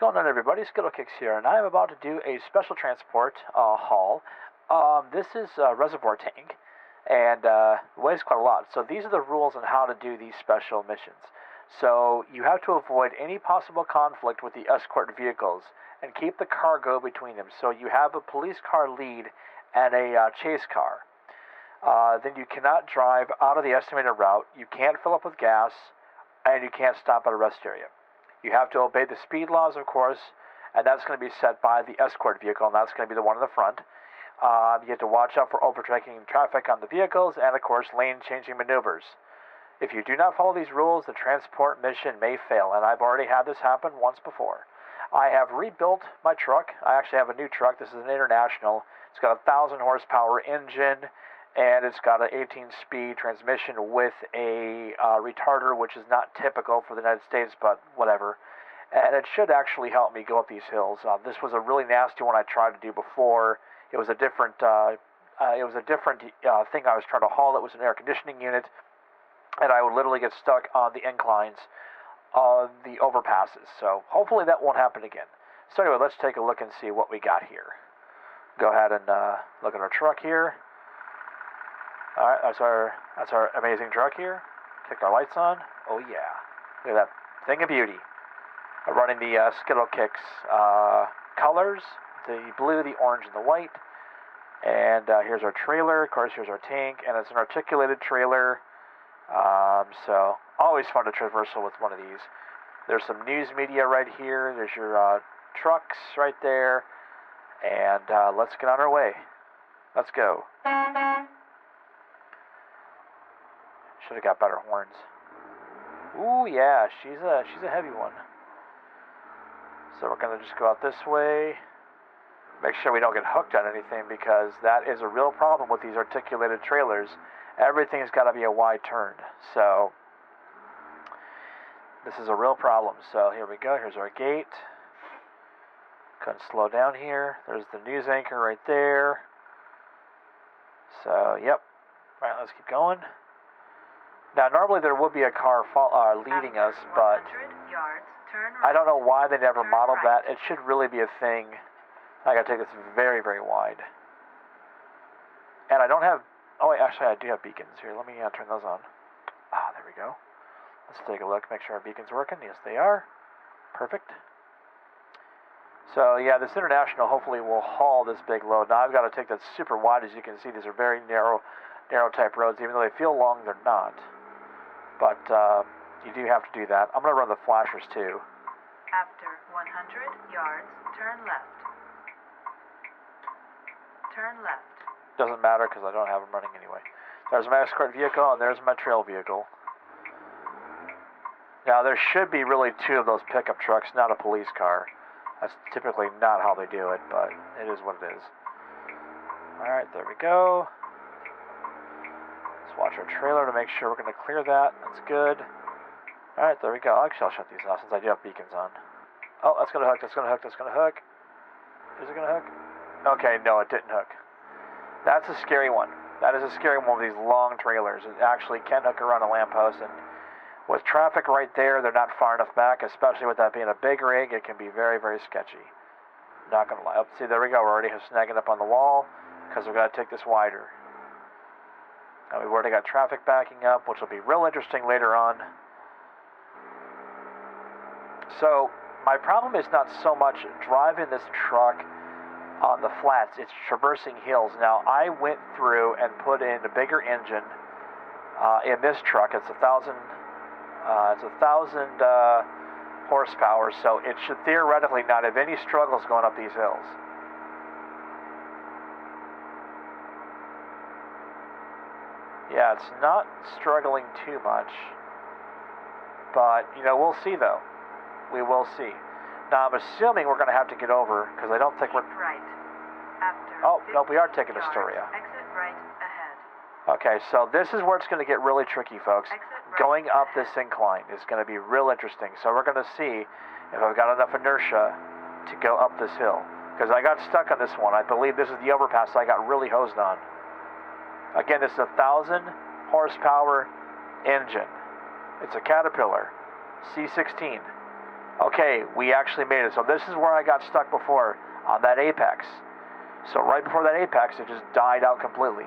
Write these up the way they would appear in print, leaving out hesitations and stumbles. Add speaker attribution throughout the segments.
Speaker 1: going on, everybody? Skittlecakes here, and I am about to do a special transport haul. This is a reservoir tank, and weighs quite a lot. So these are the rules on how to do these special missions. So you have to avoid any possible conflict with the escort vehicles and keep the cargo between them. So you have a police car lead and a chase car. Then you cannot drive out of the estimated route. You can't fill up with gas, and you can't stop at a rest area. You have to obey the speed laws, of course, and that's going to be set by the escort vehicle, and that's going to be the one in the front. You have to watch out for overtaking traffic on the vehicles, and of course, lane-changing maneuvers. If you do not follow these rules, the transport mission may fail, and I've already had this happen once before. I have rebuilt my truck. I actually have a new truck. This is an International. It's got a 1,000 horsepower engine, and it's got an 18-speed transmission with a retarder, which is not typical for the United States, but whatever. And it should actually help me go up these hills. This was a really nasty one I tried to do before. It was a different thing I was trying to haul. It was an air conditioning unit, and I would literally get stuck on the inclines on the overpasses. So hopefully that won't happen again. So anyway, let's take a look and see what we got here. Go ahead and look at our truck here. All right, that's our amazing truck here. Kick our lights on. Oh yeah, look at that thing of beauty. Running the Skittlecakes colors, the blue, the orange, and the white. And here's our trailer. Of course, here's our tank, and it's an articulated trailer. So always fun to traversal with one of these. There's some news media right here. There's your trucks right there. And let's get on our way. Let's go. Should have got better horns. Ooh, yeah, she's a heavy one. So we're gonna just go out this way. Make sure we don't get hooked on anything, because that is a real problem with these articulated trailers. Everything's got to be a wide turn. So this is a real problem. So here we go. Here's our gate. Couldn't slow down here. There's the news anchor right there. So yep. All right, let's keep going. Now, normally there would be a car leading us, but I don't know why they never modeled that. It should really be a thing. I gotta take this very, very wide. And I don't have, oh wait, actually I do have beacons here. Let me turn those on. Ah, there we go. Let's take a look, make sure our beacon's working. Yes, they are. Perfect. So yeah, this International hopefully will haul this big load. Now I've got to take that super wide. As you can see, these are very narrow type roads. Even though they feel long, they're not. But you do have to do that. I'm going to run the flashers too.
Speaker 2: After 100 yards, turn left. Turn left.
Speaker 1: Doesn't matter because I don't have them running anyway. There's my escort vehicle, and there's my trail vehicle. Now there should be really two of those pickup trucks, not a police car. That's typically not how they do it, but it is what it is. Alright, there we go. Let's watch our trailer to make sure we're going to clear that. That's good. Alright, there we go. Actually, I'll shut these off since I do have beacons on. Oh, that's going to hook, that's going to hook, that's going to hook. Is it going to hook? Okay, no, it didn't hook. That's a scary one. That is a scary one with these long trailers. It actually can hook around a lamppost, and with traffic right there, they're not far enough back, especially with that being a big rig. It can be very, very sketchy. Not going to lie. Oh, see, there we go. We're already snagging up on the wall because we've got to take this wider. Now, we've already got traffic backing up, which will be real interesting later on. So, my problem is not so much driving this truck on the flats, it's traversing hills. Now, I went through and put in a bigger engine in this truck. It's 1,000 horsepower, so it should theoretically not have any struggles going up these hills. Yeah, it's not struggling too much, but, you know, we'll see, though. We will see. Now, I'm assuming we're going to have to get over, because I don't think we're...
Speaker 2: Right. After
Speaker 1: oh, no, we are taking Astoria.
Speaker 2: Exit right ahead.
Speaker 1: Okay, so this is where it's going to get really tricky, folks.
Speaker 2: Right
Speaker 1: going up
Speaker 2: ahead.
Speaker 1: this incline is going to be real interesting. So we're going to see if I've got enough inertia to go up this hill. Because I got stuck on this one. I believe this is the overpass I got really hosed on. Again, this is a 1,000 horsepower engine. It's a Caterpillar C16. Okay, we actually made it. So this is where I got stuck before, on that apex. So right before that apex, it just died out completely.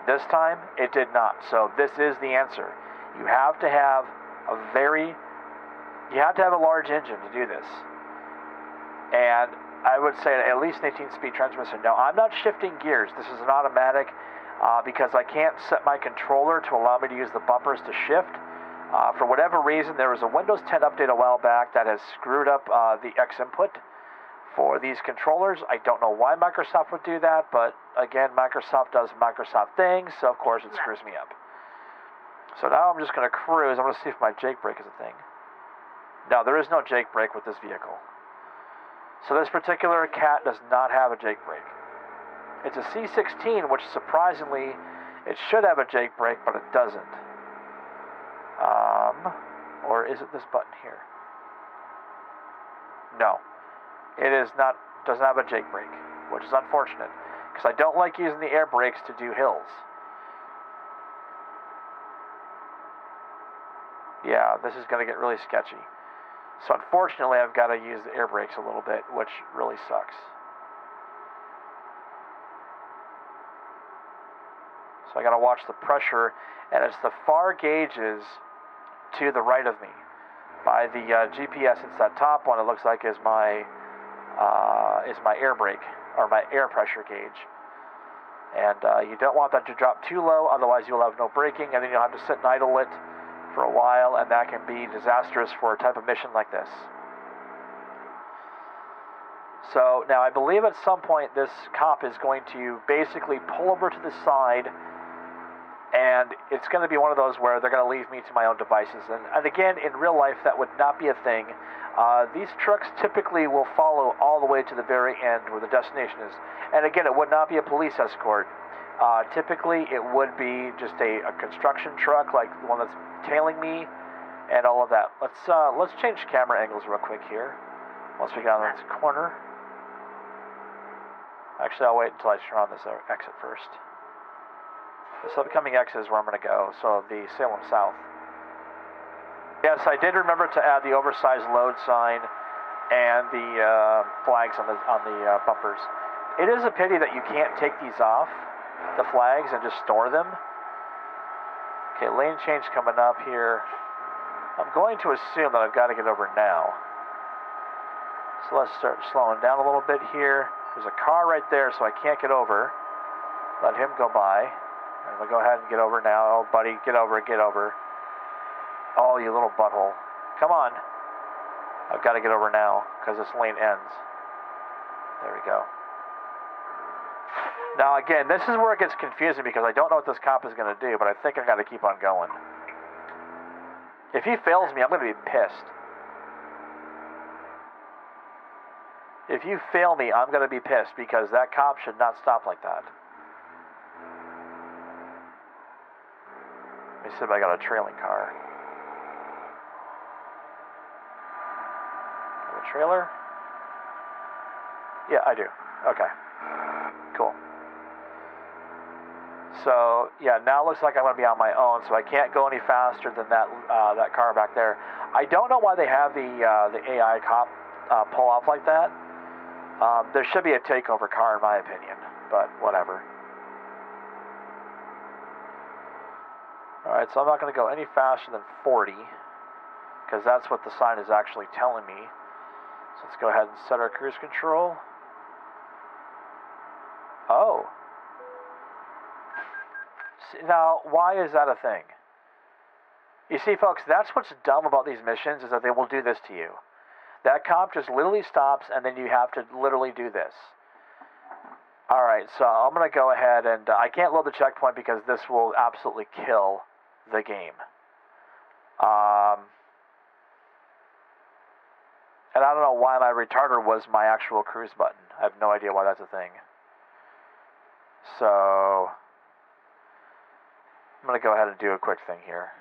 Speaker 1: This time, it did not. So this is the answer. You have to have a large engine to do this. And I would say at least an 18-speed transmission. Now, I'm not shifting gears. This is an automatic because I can't set my controller to allow me to use the bumpers to shift. For whatever reason, there was a Windows 10 update a while back that has screwed up the X input for these controllers. I don't know why Microsoft would do that, but again, Microsoft does Microsoft things, so of course it screws me up. So now I'm just going to cruise. I'm going to see if my jake brake is a thing. No, there is no jake brake with this vehicle. So this particular cat does not have a jake brake. It's a C16, which surprisingly, it should have a jake brake, but it doesn't. Or is it this button here? No. It is not, doesn't have a jake brake, which is unfortunate, because I don't like using the air brakes to do hills. Yeah, this is going to get really sketchy. So unfortunately, I've got to use the air brakes a little bit, which really sucks. So I got to watch the pressure, and it's the far gauges to the right of me. By the GPS, it's that top one. It looks like is my air brake, or my air pressure gauge. And you don't want that to drop too low, otherwise you'll have no braking, and then you'll have to sit and idle it for a while, and that can be disastrous for a type of mission like this. So now I believe at some point this cop is going to basically pull over to the side, and it's going to be one of those where they're going to leave me to my own devices. And again, in real life, that would not be a thing. These trucks typically will follow all the way to the very end where the destination is. And again, it would not be a police escort. Typically, it would be just a construction truck, like the one that's tailing me, and all of that. Let's change camera angles real quick here. Once we get on this corner. Actually, I'll wait until I turn on this exit first. This upcoming exit is where I'm going to go, so the Salem South. Yes, I did remember to add the oversized load sign and the flags on the bumpers. It is a pity that you can't take these off, the flags, and just store them. Okay, lane change coming up here. I'm going to assume that I've got to get over now. So let's start slowing down a little bit here. There's a car right there, so I can't get over. Let him go by. I'm going to go ahead and get over now. Oh, buddy, get over, get over. Oh, you little butthole. Come on. I've got to get over now, because this lane ends. There we go. Now, again, this is where it gets confusing, because I don't know what this cop is going to do, but I think I've got to keep on going. If he fails me, I'm going to be pissed. If you fail me, I'm going to be pissed, because that cop should not stop like that. Let me see if I got a trailing car. Have a trailer? Yeah, I do. Okay. Cool. So, yeah, now it looks like I'm going to be on my own, so I can't go any faster than that car back there. I don't know why they have the AI cop pull off like that. There should be a takeover car, in my opinion, but whatever. Alright, so I'm not going to go any faster than 40, because that's what the sign is actually telling me. So let's go ahead and set our cruise control. Oh. Now, why is that a thing? You see, folks, that's what's dumb about these missions, is that they will do this to you. That cop just literally stops, and then you have to literally do this. Alright, so I'm going to go ahead and... I can't load the checkpoint because this will absolutely kill the game. And I don't know why my retarder was my actual cruise button. I have no idea why that's a thing. So... I'm going to go ahead and do a quick thing here.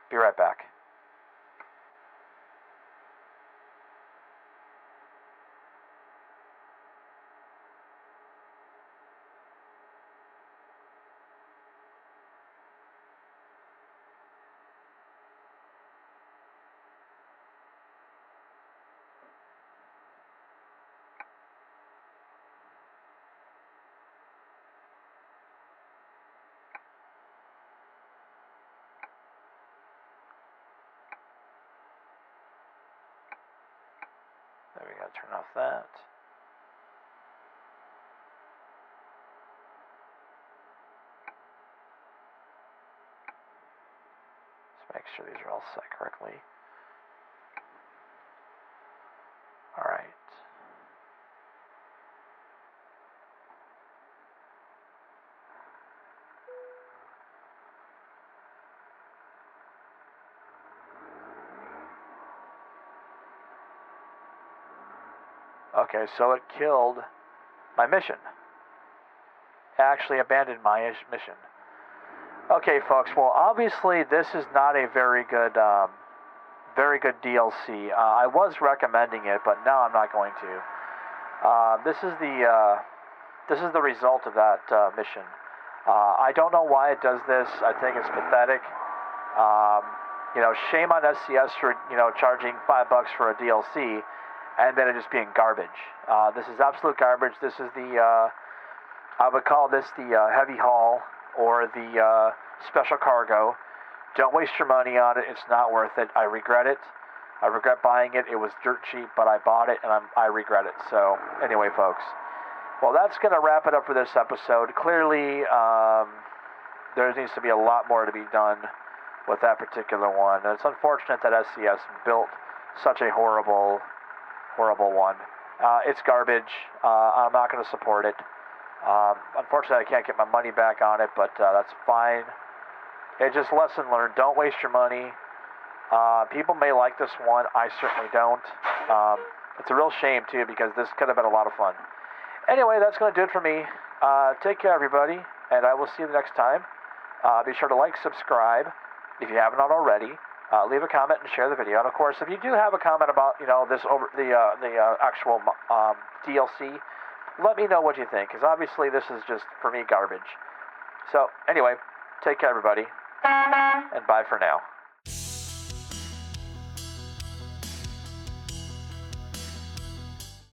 Speaker 1: Be right back. turn off that. Let's make sure these are all set correctly. All right. Okay, so it killed my mission. It actually abandoned my mission. Okay, folks. Well, obviously this is not a very good DLC. I was recommending it, but now I'm not going to. This is the result of that mission. I don't know why it does this. I think it's pathetic. Shame on SCS for charging $5 for a DLC, and then it just being garbage. This is absolute garbage. This is I would call this the heavy haul or the special cargo. Don't waste your money on it. It's not worth it. I regret it. I regret buying it. It was dirt cheap, but I bought it, and I regret it. So anyway, folks. Well, that's going to wrap it up for this episode. Clearly, there needs to be a lot more to be done with that particular one. And it's unfortunate that SCS built such a horrible one. It's garbage. I'm not going to support it. Unfortunately, I can't get my money back on it, but that's fine. It's just lesson learned. Don't waste your money. People may like this one. I certainly don't. It's a real shame, too, because this could have been a lot of fun. Anyway, that's going to do it for me. Take care, everybody, and I will see you the next time. Be sure to like, subscribe, if you haven't already. Leave a comment and share the video. And, of course, if you do have a comment about, the actual DLC, let me know what you think, because obviously this is just, for me, garbage. So, anyway, take care, everybody, and bye for now.